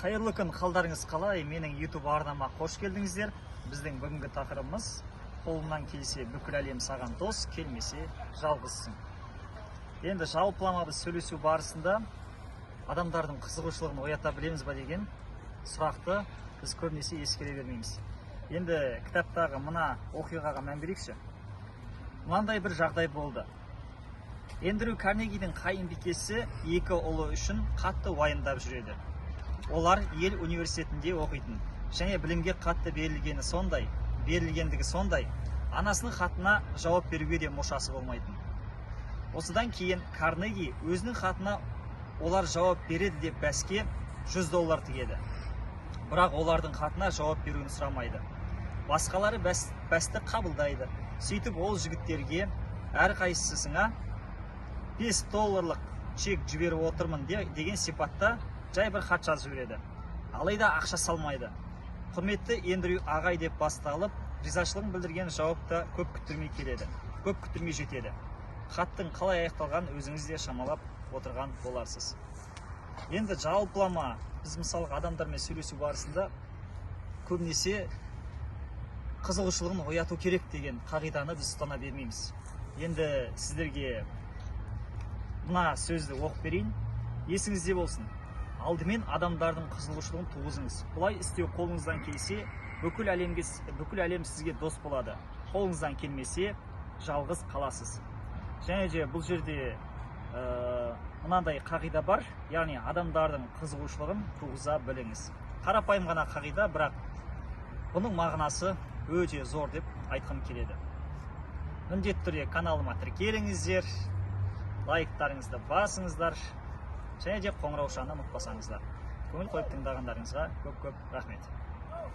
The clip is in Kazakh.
Қайырлы күн, қалдарыңыз қалай? Менің YouTube арнама қош келдіңіздер. Біздің бүгінгі тақырыбымыз қолымнан келсе бүкіл әлем саған дос, келмесе жалғызсың. Енді жалпылама біз сөйлесу барысында адамдардың қызығушылығын оята білеміз ба деген сұрақты біз көбінесе ескере бермейміз. Енді кітаптағы мына оқиғаға мән берейікші. Мынандай бір жағдай болды. Эндрю Карнегидің қайынбикесі екі ұлы үшін қатты уайымдап жүреді. Олар ел университетінде оқитын, және білімге қатты берілгендігі сондай, анасының хатына жауап беруге де мұршасы болмайтын. Осыдан кейін Карнеги өзінің хатына олар жауап береді деп бәске $100 тігеді. Бірақ олардың хатына жауап беруін сұрамайды. Басқалары бәсті қабылдайды. Сөйтіп ол жігіттерге әрқайсысына $5 чек жіберіп отырмын деген сипатта жай бір хат жазып жібереді. Алайда ақша салмайды. Құрметті Эндрю ағай деп басталып, ризашылығын білдірген жауапта көп күттірмей жетеді. Хаттың қалай аяқталғанын өзіңіз де шамалап отырған боларсыз. Енді жалпылама біз мысалға адамдармен сөйлесу барысында көбінесе қызығушылығын ояту керек деген қағиданы біз ұстана бермейміз. Енді сіздерге мына сөзді оқып берейін. Есіңізде болсын. Алдымен адамдардың қызығушылығын туғызыңыз. Бұлай істеу қолыңыздан келсе, бүкіл әлем сізге дос болады. Қолыңыздан келмесе, жалғыз қаласыз. Және де бұл жерде мынандай қағида бар, яғни адамдардың қызығушылығын туғыза біліңіз. Қарапайым ғана қағида, бірақ бұның мағынасы өте зор деп айтқым келеді. Міндетті түрде каналыма тіркеліңіздер, лайктарыңызды басыңыздар, және де қоңыраушаны ұмытпасаңыздар. Көңіл қойып тыңдағандарыңызға көп-көп рахмет.